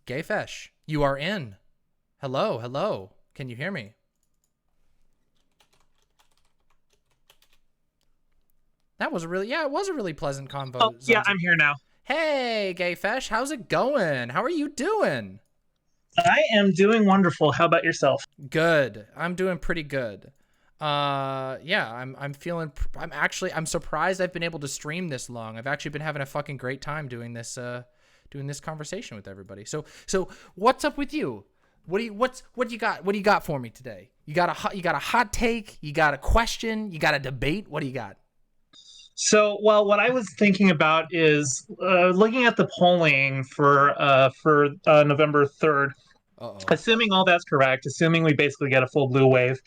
Gayfesh, you are in. Hello, hello. Can you hear me? That was a really, it was a really pleasant convo. Oh, yeah, I'm here now. Hey, Gayfesh, how's it going? How are you doing? I am doing wonderful. How about yourself? Good. I'm doing pretty good. Yeah, I'm surprised I've been able to stream this long. I've actually been having a fucking great time doing this conversation with everybody. So what's up with you? What do you got for me today? You got a hot take, you got a question, you got a debate. What do you got? So, well, what I was thinking about is looking at the polling for November 3rd. Uh-oh. Assuming all that's correct, assuming we basically get a full blue wave,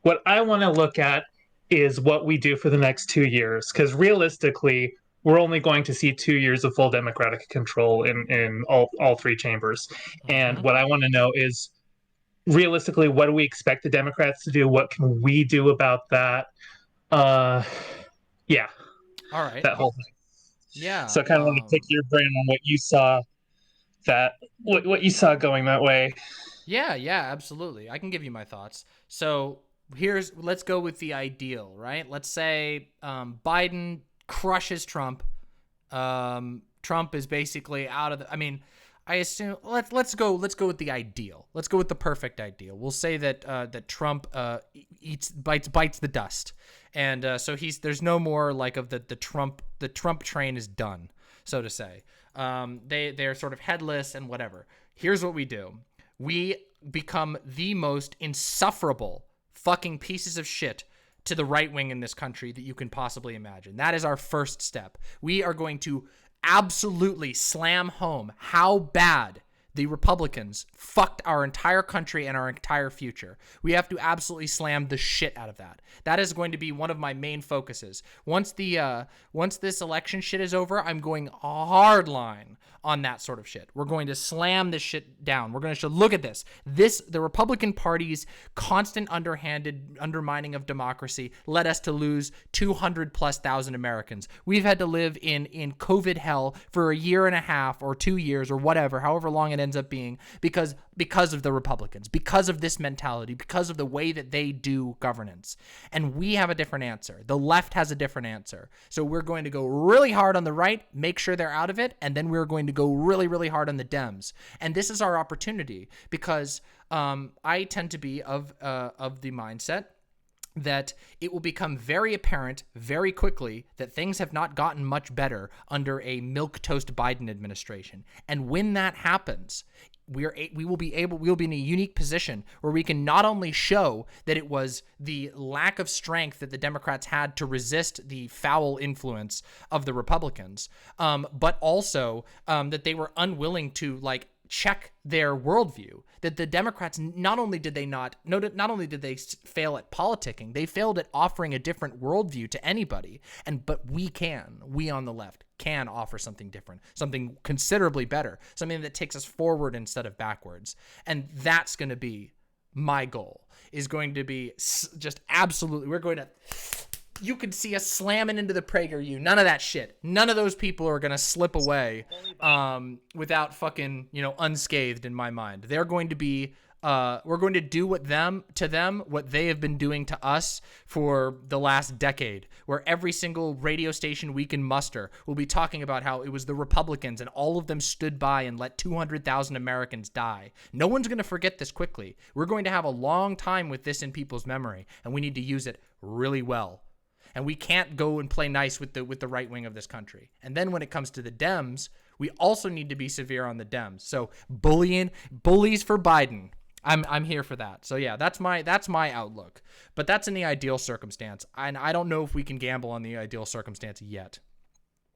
what I want to look at is what we do for the next 2 years. Because realistically, we're only going to see 2 years of full Democratic control in all three chambers. And Mhm. what I want to know is realistically, what do we expect the Democrats to do? What can we do about that? Uh, yeah, All right. that whole thing. Yeah. So I kind of want to pick your brain on what you saw what you saw going that way. Yeah, absolutely. I can give you my thoughts. So let's go with the ideal, right? Let's say Biden crushes Trump. Trump is basically out of the. I mean, I assume let's go with the ideal. Let's go with the perfect ideal. We'll say that that Trump bites the dust, and so there's no more like of the Trump train is done, so to say. They're sort of headless and whatever. Here's what we do. We become the most insufferable fucking pieces of shit to the right wing in this country that you can possibly imagine. That is our first step. We are going to absolutely slam home how bad the Republicans fucked our entire country and our entire future. We have to absolutely slam the shit out of that. That is going to be one of my main focuses. Once this election shit is over, I'm going hard line on that sort of shit. We're going to slam this shit down. We're going to look at this. The Republican Party's constant underhanded undermining of democracy led us to lose 200,000+ Americans. We've had to live in COVID hell for a year and a half or 2 years or whatever, however long it ends up being, because of the Republicans, because of this mentality, because of the way that they do governance. And we have a different answer. The left has a different answer. So we're going to go really hard on the right, make sure they're out of it, and then we're going to go really, really hard on the Dems. And this is our opportunity because I tend to be of the mindset that it will become very apparent very quickly that things have not gotten much better under a milquetoast Biden administration. And when that happens, we will be in a unique position where we can not only show that it was the lack of strength that the Democrats had to resist the foul influence of the Republicans, but also that they were unwilling to check their worldview. That the Democrats not only did they fail at politicking, they failed at offering a different worldview to anybody. But we on the left can offer something different, something considerably better, something that takes us forward instead of backwards. And that's going to be my goal. Is going to be just absolutely. You could see us slamming into the PragerU. None of that shit. None of those people are going to slip away without fucking, unscathed in my mind. They're going to be, we're going to do what they have been doing to us for the last decade, where every single radio station we can muster will be talking about how it was the Republicans and all of them stood by and let 200,000 Americans die. No one's going to forget this quickly. We're going to have a long time with this in people's memory, and we need to use it really well. And we can't go and play nice with the right wing of this country. And then when it comes to the Dems, we also need to be severe on the Dems. So bullies for Biden. I'm here for that. So yeah, that's my outlook. But that's in the ideal circumstance. And I don't know if we can gamble on the ideal circumstance yet.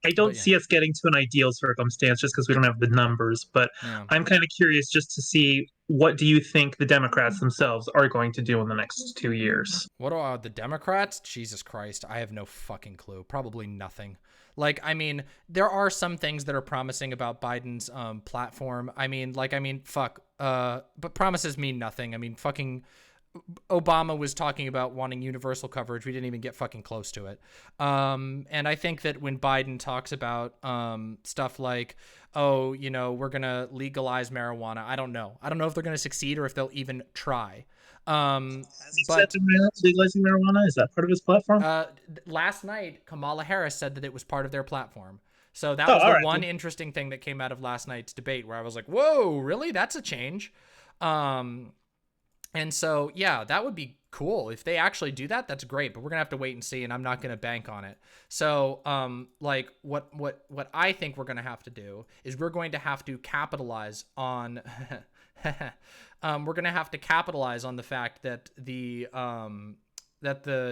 I don't see us getting to an ideal circumstance just because we don't have the numbers, but Yeah. I'm kind of curious just to see what do you think the Democrats themselves are going to do in the next 2 years? What about the Democrats? Jesus Christ, I have no fucking clue. Probably nothing. There are some things that are promising about Biden's platform. Fuck. But promises mean nothing. Obama was talking about wanting universal coverage. We didn't even get fucking close to it. And I think that when Biden talks about stuff like, oh, you know, we're going to legalize marijuana, I don't know. I don't know if they're going to succeed or if they'll even try. Has he said But legalizing marijuana? Is that part of his platform? last night, Kamala Harris said that it was part of their platform. So that Oh, was all the right. one interesting thing that came out of last night's debate, where I was like, whoa, really? That's a change. And so, yeah, that would be cool. If they actually do that, that's great, but we're gonna have to wait and see, and I'm not gonna bank on it. So, like, what I think we're gonna have to do is we're going to have to capitalize on we're gonna have to capitalize on the fact that the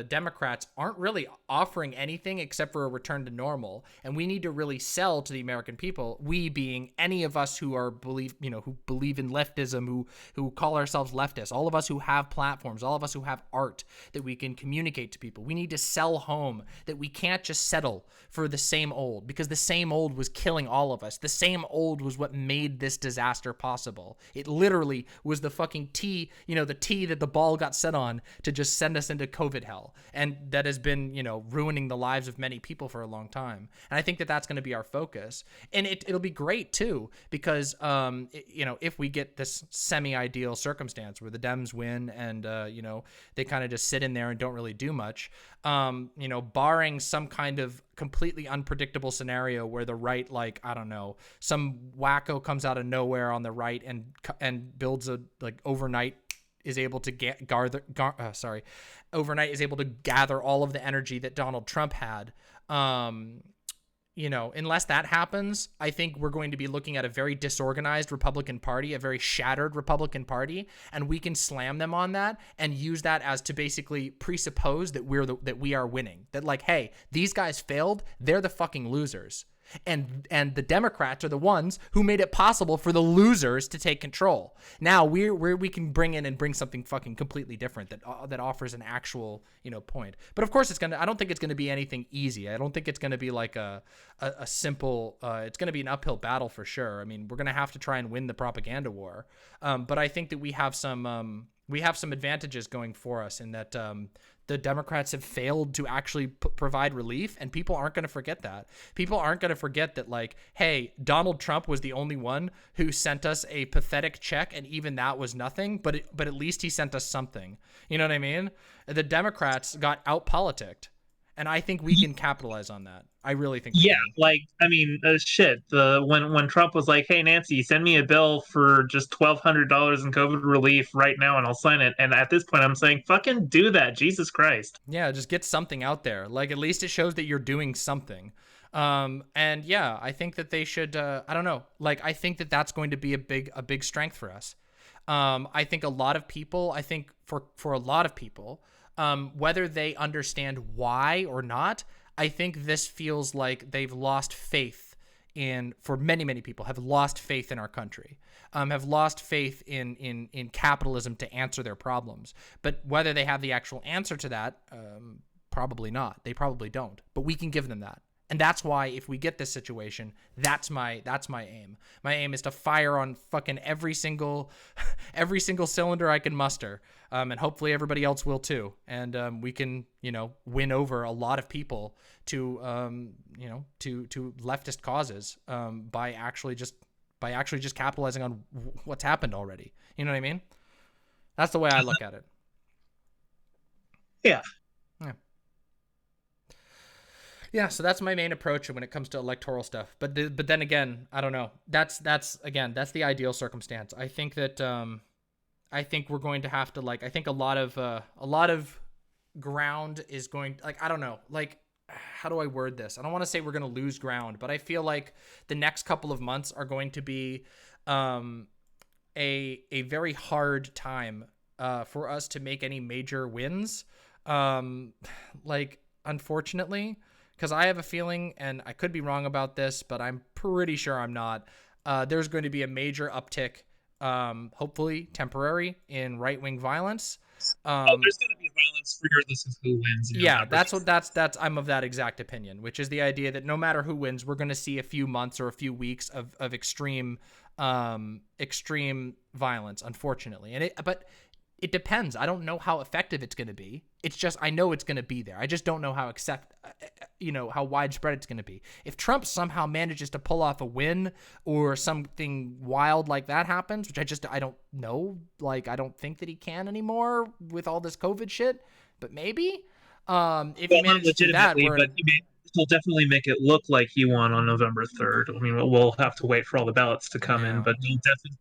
Democrats aren't really offering anything except for a return to normal. And we need to really sell to the American people, we being any of us who are who believe in leftism, who call ourselves leftists, all of us who have platforms, all of us who have art that we can communicate to people. We need to sell home that we can't just settle for the same old, because the same old was killing all of us. The same old was what made this disaster possible. It literally was the fucking tea, the tea that the ball got set on to just send us into COVID hell, and that has been ruining the lives of many people for a long time. And I think that that's going to be our focus, and it'll be great too, because if we get this semi-ideal circumstance where the Dems win and they kind of just sit in there and don't really do much, barring some kind of completely unpredictable scenario where the right, like, I don't know, some wacko comes out of nowhere on the right and builds a, like, overnight is able to overnight is able to gather all of the energy that Donald Trump had. Unless that happens, I think we're going to be looking at a very disorganized Republican Party, a very shattered Republican Party, and we can slam them on that and use that as to basically presuppose that we are winning. That, like, hey, these guys failed, they're the fucking losers. And the Democrats are the ones who made it possible for the losers to take control. Now we can bring in and bring something fucking completely different that offers an actual point. But of course I don't think it's gonna be anything easy. I don't think it's gonna be like a simple. It's gonna be an uphill battle for sure. I mean, we're gonna have to try and win the propaganda war. But I think that we have some advantages going for us in that the Democrats have failed to actually provide relief, and people aren't going to forget that. People aren't going to forget that, like, hey, Donald Trump was the only one who sent us a pathetic check, and even that was nothing, but at least he sent us something. You know what I mean? The Democrats got out-politicked, and I think we can capitalize on that. I really think we can. Like, I mean, shit. When Trump was like, "Hey Nancy, send me a bill for just $1,200 in COVID relief right now, and I'll sign it." And at this point, I'm saying, "Fucking do that, Jesus Christ!" Yeah, just get something out there. Like, at least it shows that you're doing something. And yeah, I think that they should. I don't know. Like, I think that that's going to be a big strength for us. I think a lot of people. I think for a lot of people, whether they understand why or not, I think this feels like they've lost faith for many people, have lost faith in our country, have lost faith in capitalism to answer their problems. But whether they have the actual answer to that, probably not. They probably don't. But we can give them that. And that's why, if we get this situation, that's my aim. My aim is to fire on fucking every single cylinder I can muster, and hopefully everybody else will too. And we can, win over a lot of people to leftist causes, by actually just capitalizing on what's happened already. You know what I mean? That's the way I look at it. Yeah. Yeah, so that's my main approach when it comes to electoral stuff. But then again, I don't know. That's the ideal circumstance. I think that I think we're going to have to, like, I think a lot of ground is going, like, I don't know, like, how do I word this? I don't want to say we're going to lose ground, but I feel like the next couple of months are going to be a very hard time for us to make any major wins. Like, unfortunately, because I have a feeling, and I could be wrong about this, but I'm pretty sure I'm not, there's going to be a major uptick, hopefully temporary, in right-wing violence. There's going to be violence regardless of who wins. Yeah, that's I'm of that exact opinion, which is the idea that no matter who wins, we're going to see a few months or a few weeks of extreme violence, unfortunately. But it depends. I don't know how effective it's going to be. It's just, I know it's going to be there. I just don't know how how widespread it's going to be. If Trump somehow manages to pull off a win or something wild like that happens, which I don't know. Like, I don't think that he can anymore with all this COVID shit, but maybe, if he manages to do that, he'll definitely make it look like he won on November 3rd. I mean, we'll have to wait for all the ballots to come in, but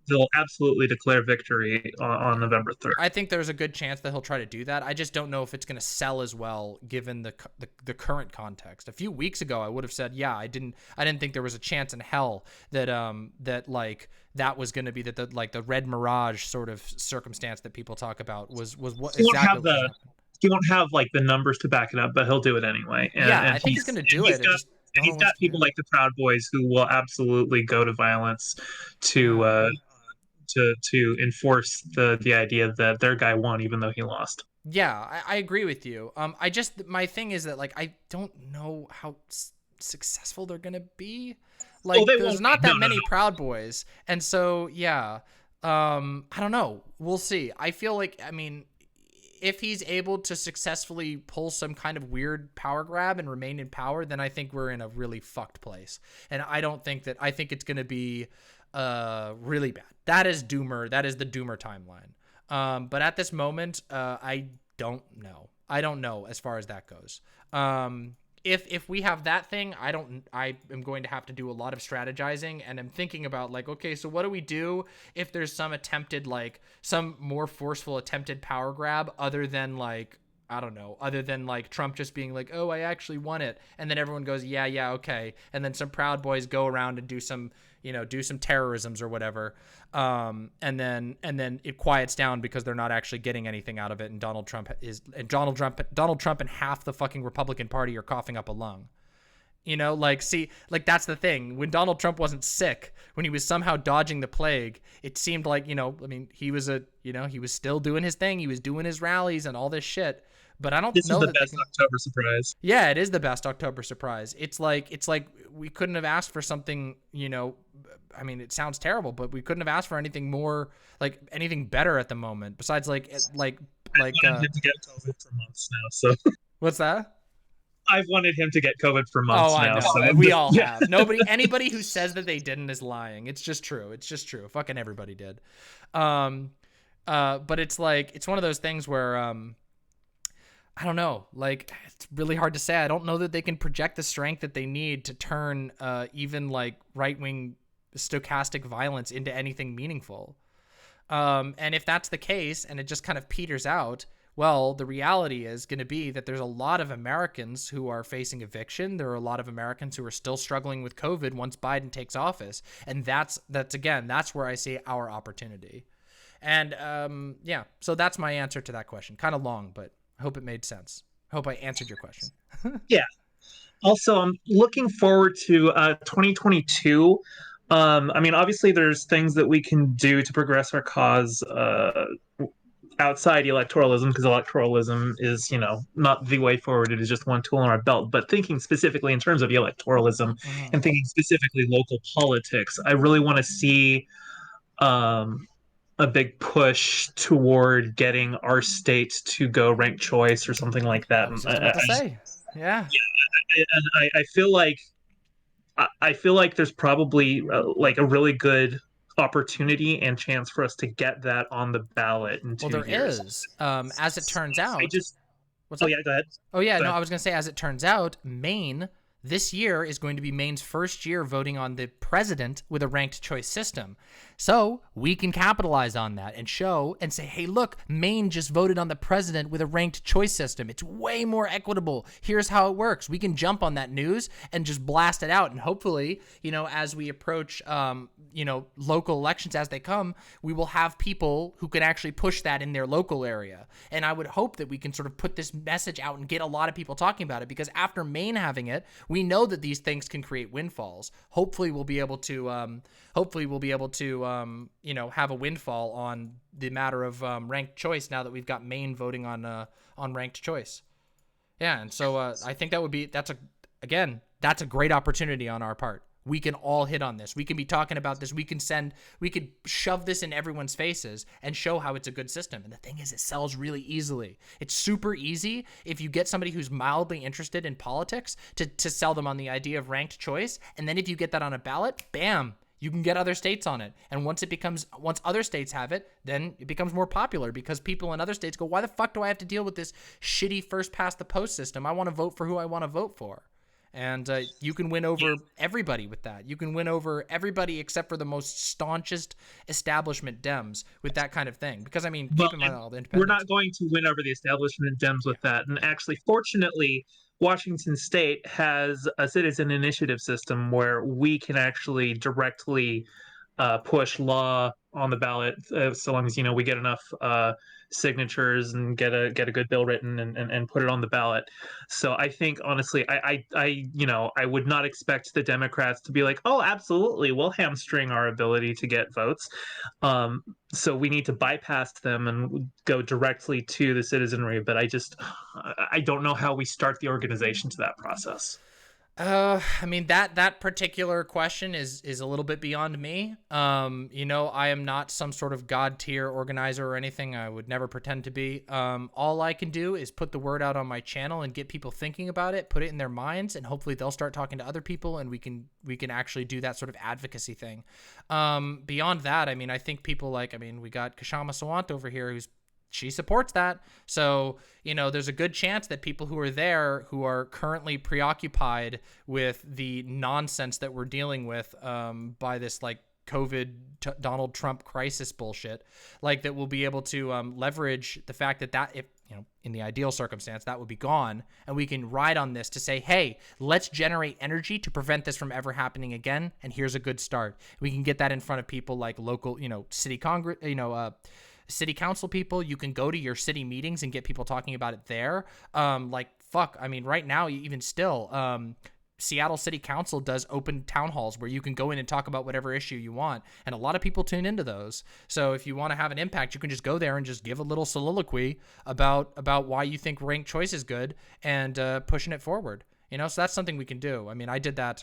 he'll absolutely declare victory on November 3rd. I think there's a good chance that he'll try to do that. I just don't know if it's going to sell as well given the current context. A few weeks ago, I would have said, yeah, I didn't think there was a chance in hell that that was going to be the red mirage sort of circumstance that people talk about was what exactly. He won't have like the numbers to back it up, but he'll do it anyway. And I think he's going to do it. He's got people like the Proud Boys who will absolutely go to violence to enforce the idea that their guy won even though he lost. Yeah, I agree with you. My thing is that I don't know how successful they're going to be. There's not that many Proud Boys, and so yeah, I don't know. We'll see. I feel like, I mean, if he's able to successfully pull some kind of weird power grab and remain in power, then I think we're in a really fucked place. And I think it's going to be really bad. That is Doomer. That is the Doomer timeline. But at this moment, I don't know. I don't know as far as that goes. If we have that thing, I am going to have to do a lot of strategizing, and I'm thinking about okay, so what do we do if there's some attempted, some more forceful attempted power grab other than Trump just being oh, I actually won it. And then everyone goes, yeah, okay. And then some Proud Boys go around and do some terrorisms or whatever. And then it quiets down because they're not actually getting anything out of it. And Donald Trump and half the fucking Republican Party are coughing up a lung. That's the thing. When Donald Trump wasn't sick, when he was somehow dodging the plague, it seemed he was he was still doing his thing. He was doing his rallies and all this shit. But I don't know that this is the best October surprise. Yeah, it is the best October surprise. It's like we couldn't have asked for something, I mean, it sounds terrible, but we couldn't have asked for anything more, anything better at the moment besides I've wanted him to get COVID for months now. So what's that? I've wanted him to get COVID for months now. I know. So we all have. Anybody who says that they didn't is lying. It's just true. It's just true. Fucking everybody did. But it's one of those things where, I don't know. It's really hard to say. I don't know that they can project the strength that they need to turn even right-wing stochastic violence into anything meaningful. And if that's the case and it just kind of peters out, well, the reality is going to be that there's a lot of Americans who are facing eviction. There are a lot of Americans who are still struggling with COVID once Biden takes office. And that's where I see our opportunity. And so that's my answer to that question. Kind of long, but I hope it made sense. I hope I answered your question. Yeah. Also, I'm looking forward to 2022. I mean, obviously, there's things that we can do to progress our cause outside electoralism, because electoralism is, not the way forward. It is just one tool in our belt. But thinking specifically in terms of electoralism and thinking specifically local politics, I really want to see a big push toward getting our state to go ranked choice or something like that. Yeah. And I feel like there's probably a really good opportunity and chance for us to get that on the ballot in 2 years. There is. As it turns out. Yeah, go ahead. Oh yeah, no, I was gonna say, as it turns out, Maine this year is going to be Maine's first year voting on the president with a ranked choice system. So we can capitalize on that and show and say, hey, look, Maine just voted on the president with a ranked choice system. It's way more equitable. Here's how it works. We can jump on that news and just blast it out. And hopefully, as we approach, local elections as they come, we will have people who can actually push that in their local area. And I would hope that we can sort of put this message out and get a lot of people talking about it, because after Maine having it, we know that these things can create windfalls. Hopefully we'll be able to have a windfall on the matter of ranked choice now that we've got Maine voting on ranked choice. Yeah, and so I think that's a great opportunity on our part. we can all hit on this. We can be talking about this. We could shove this in everyone's faces and show how it's a good system. And the thing is, it sells really easily. It's super easy if you get somebody who's mildly interested in politics to sell them on the idea of ranked choice. And then if you get that on a ballot, bam, you can get other states on it. And once other states have it, then it becomes more popular because people in other states go, why the fuck do I have to deal with this shitty first past the post system? I want to vote for who I want to vote for. And you can win over everybody with that. You can win over everybody except for the most staunchest establishment Dems with that kind of thing. Because, I mean, keep in mind all the independents. We're not going to win over the establishment Dems with that. And actually, fortunately, Washington State has a citizen initiative system where we can actually directly push law on the ballot, so long as we get enough signatures and get a good bill written and put it on the ballot. So I think honestly, I would not expect the Democrats to be like, oh, absolutely, we'll hamstring our ability to get votes. So we need to bypass them and go directly to the citizenry. But I don't know how we start the organization to that process. I mean, that particular question is a little bit beyond me. I am not some sort of god tier organizer or anything. I would never pretend to be. All I can do is put the word out on my channel and get people thinking about it, put it in their minds, and hopefully they'll start talking to other people, and we can actually do that sort of advocacy thing. Beyond that, I mean, I think people we got Kashama Sawant over here she supports that. So, there's a good chance that people who are there who are currently preoccupied with the nonsense that we're dealing with by this COVID Donald Trump crisis bullshit, that will be able to leverage the fact that if, in the ideal circumstance, that would be gone. And we can ride on this to say, hey, let's generate energy to prevent this from ever happening again. And here's a good start. We can get that in front of people like local, city Congress, city council people. You can go to your city meetings and get people talking about it there. Right now, even still, Seattle City Council does open town halls where you can go in and talk about whatever issue you want. And a lot of people tune into those. So if you want to have an impact, you can just go there and just give a little soliloquy about why you think ranked choice is good and pushing it forward. So that's something we can do. I mean, I did that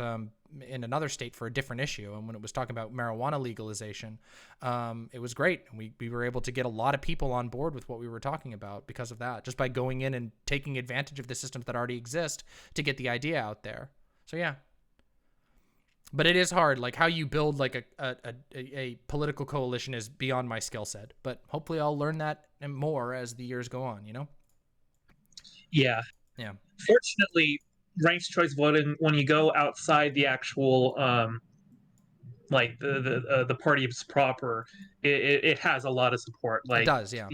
in another state for a different issue. And when it was talking about marijuana legalization, it was great. And we were able to get a lot of people on board with what we were talking about because of that, just by going in and taking advantage of the systems that already exist to get the idea out there. So, yeah. But it is hard. How you build a political coalition is beyond my skill set. But hopefully I'll learn that more as the years go on, Yeah. Yeah. Fortunately, ranked choice voting, when you go outside the actual the parties proper, it has a lot of support. It does, yeah.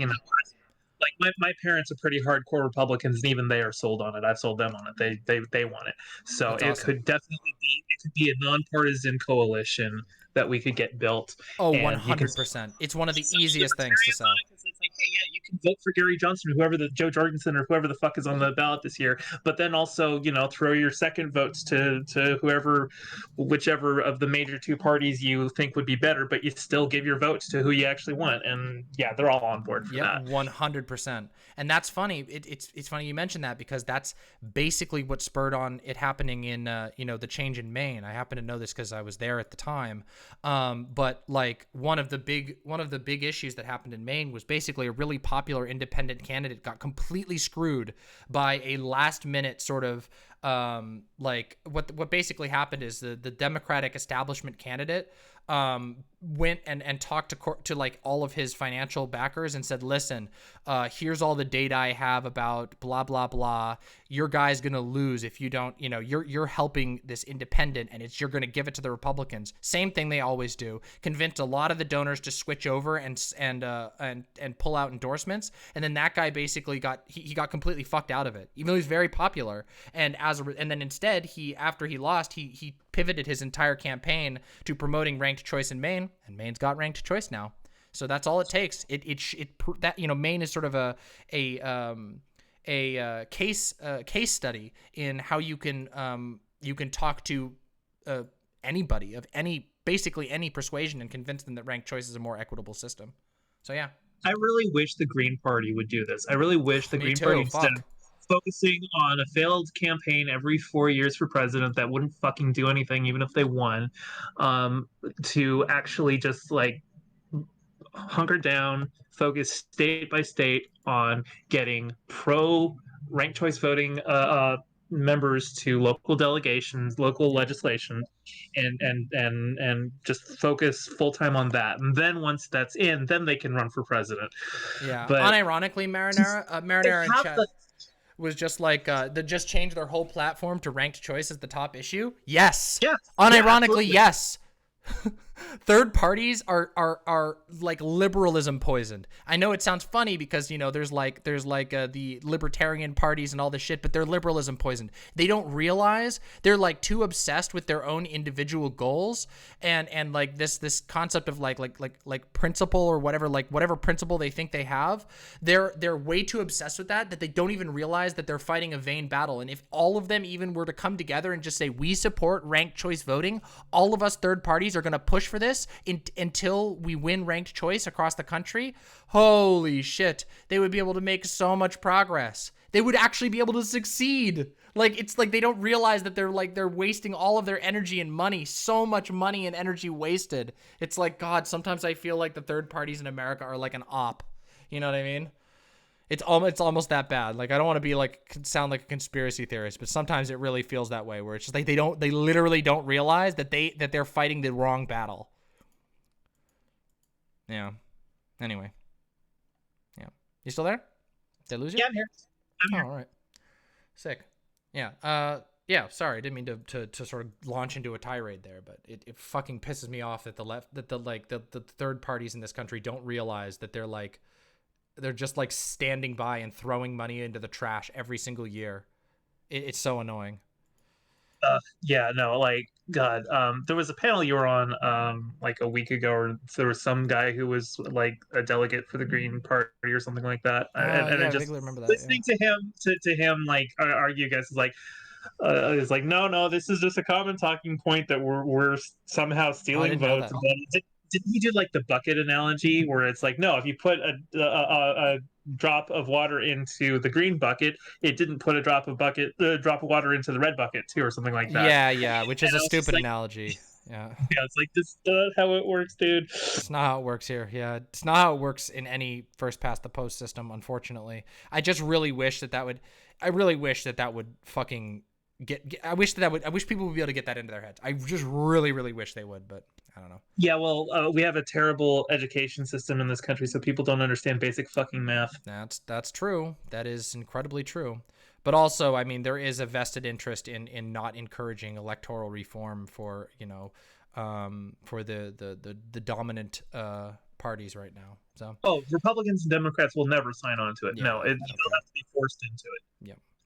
My parents are pretty hardcore Republicans, and even they are sold on it. I've sold them on it. They want it. So That's it awesome. could definitely be a nonpartisan coalition that we could get built. Oh, 100%. It's one of the easiest things to sell. It's like, hey, yeah, you can vote for Gary Johnson, Joe Jorgensen, or whoever the fuck is on the ballot this year. But then also, throw your second votes to whichever of the major two parties you think would be better. But you still give your votes to who you actually want, and yeah, they're all on board for that. 100%. And that's funny. It's funny you mentioned that because that's basically what spurred on it happening in the change in Maine. I happen to know this because I was there at the time. But one of the big issues that happened in Maine was basically a really popular independent candidate got completely screwed by a last minute sort of what basically happened is the Democratic establishment candidate went and talked to all of his financial backers and said, listen, here's all the data I have about blah, blah, blah. Your guy's going to lose if you don't, you're helping this independent and you're going to give it to the Republicans. Same thing they always do. Convinced a lot of the donors to switch over and pull out endorsements. And then that guy basically got completely fucked out of it, even though he's very popular. And then instead after he lost, he pivoted his entire campaign to promoting ranked choice in Maine, and Maine's got ranked choice now. So that's all it takes. Maine is sort of a case study in how you can talk to anybody of basically any persuasion and convince them that ranked choice is a more equitable system. So yeah. I really wish the Green Party would do this. I really wish the Green Party focusing on a failed campaign every 4 years for president that wouldn't fucking do anything even if they won, to actually just like hunker down, focus state by state on getting pro ranked choice voting members to local delegations, local Yeah. legislation, and just focus full time on that. And then once that's in, then they can run for president. Yeah. But Unironically, they Marinara in have chat the was just like they just changed their whole platform to ranked choice as the top issue. Yes. yeah, yeah, Unironically, absolutely. yes. Third parties are like liberalism poisoned. I know it sounds funny because there's the libertarian parties and all this shit, but they're liberalism poisoned. They don't realize they're like too obsessed with their own individual goals and like this concept of like principle or whatever principle they think they have. They're way too obsessed with that they don't even realize that they're fighting a vain battle. And if all of them even were to come together and just say we support ranked choice voting, all of us third parties are going to push for this until we win ranked choice across the country. Holy shit, they would be able to make so much progress. They would actually be able to succeed. Like, it's like they don't realize that they're wasting all of their energy and money. So much money and energy wasted. It's like, God, sometimes I feel like the third parties in America are like an op. You know what I mean? It's almost that bad. Like, I don't want to be like sound like a conspiracy theorist, but sometimes it really feels that way, where it's just like they literally don't realize that they're fighting the wrong battle. Yeah. Anyway. Yeah. You still there? Did I lose you? Yeah, I'm here. I'm here. Oh, all right. Sick. Yeah. Yeah. Sorry, I didn't mean to sort of launch into a tirade there, but it fucking pisses me off that the third parties in this country don't realize that they're just like standing by and throwing money into the trash every single year. It's so annoying. Yeah, no, like God. There was a panel you were on like a week ago, or there was some guy who was like a delegate for the Green Party or something like that, and Yeah, it I just vaguely remember that. Yeah. listening to him to him like argue, guys, is like it's like no, this is just a common talking point that we're somehow Oh, I stealing didn't know votes. that. Didn't he do like the bucket analogy where it's like, no, if you put a drop of water into the green bucket, it didn't put a drop of water into the red bucket too, or something like that. Yeah, which is And a I was just stupid like, analogy. Yeah. yeah, it's like this is not how it works, dude. It's not how it works here. Yeah, it's not how it works in any first past the post system, unfortunately. I just really wish that would. I really wish that would fucking I wish people would be able to get that into their heads. I just really, really wish they would, but I don't know. Yeah, well, we have a terrible education system in this country, so people don't understand basic fucking math. That's true. That is incredibly true. But also, I mean, there is a vested interest in not encouraging electoral reform for for the dominant parties right now. So Oh, Republicans and Democrats will never sign on to it. Yeah, No, I it don't will have to be forced into it.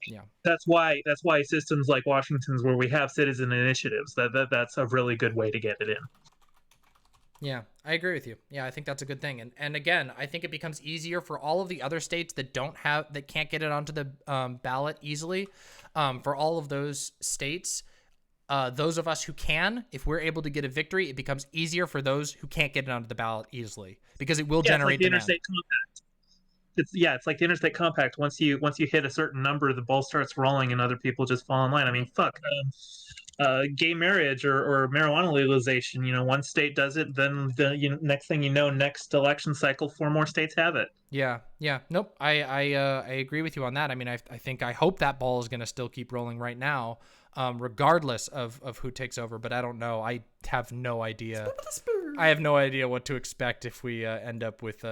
yeah. That's why systems like Washington's, where we have citizen initiatives, that's a really good way to get it in. Yeah, I agree with you. Yeah, I think that's a good thing. And again, I think it becomes easier for all of the other states that can't get it onto the ballot easily. For all of those states, those of us who can, if we're able to get a victory, it becomes easier for those who can't get it onto the ballot easily because it will generate It's like the demand. interstate compact. It's like the interstate compact. Once you hit a certain number, the ball starts rolling, and other people just fall in line. I mean, fuck. Gay marriage or marijuana legalization. One state does it, then the next thing you know, next election cycle, 4 more states have it. Yeah. Nope. I agree with you on that. I mean, I hope that ball is going to still keep rolling right now, regardless of who takes over. But I don't know. I have no idea. I have no idea what to expect if we end up with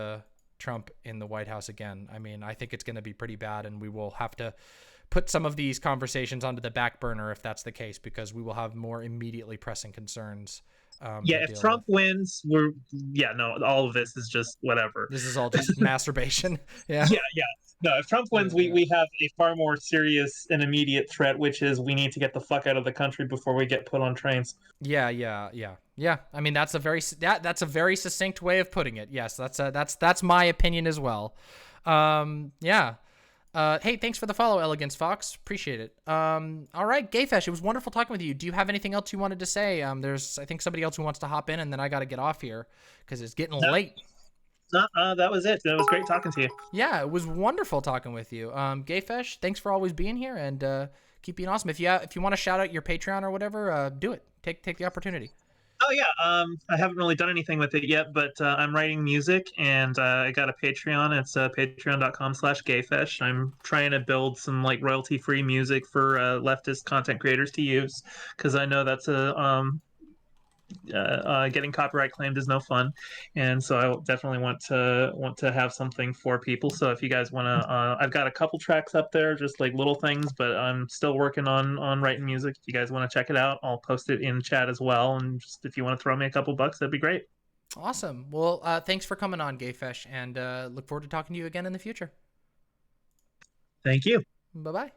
Trump in the White House again. I mean, I think it's going to be pretty bad, and we will have to put some of these conversations onto the back burner if that's the case, because we will have more immediately pressing concerns. If Trump wins, all of this is just whatever. This is all just masturbation. Yeah. Yeah. No, if Trump wins, we have a far more serious and immediate threat, which is we need to get the fuck out of the country before we get put on trains. Yeah. I mean, that's a very succinct way of putting it. Yes, that's my opinion as well. Yeah. Hey, thanks for the follow, Elegance Fox. Appreciate it. All right, Gayfesh, it was wonderful talking with you. Do you have anything else you wanted to say? There's, I think, somebody else who wants to hop in, and then I got to get off here because it's getting late. That was it. It was great talking to you. Yeah, it was wonderful talking with you. Gayfesh, thanks for always being here and keep being awesome. If you want to shout out your Patreon or whatever, do it. Take the opportunity. Oh yeah, I haven't really done anything with it yet, but I'm writing music, and I got a Patreon. It's patreon.com/gayfish. I'm trying to build some like royalty-free music for leftist content creators to use, because I know that's a getting copyright claimed is no fun, and so I definitely want to have something for people. So if you guys want to, I've got a couple tracks up there, just like little things, but I'm still working on writing music. If you guys want to check it out, I'll post it in chat as well. And just if you want to throw me a couple bucks, that'd be great. Awesome. Well, thanks for coming on, Gayfesh, and look forward to talking to you again in the future. Thank you. Bye bye.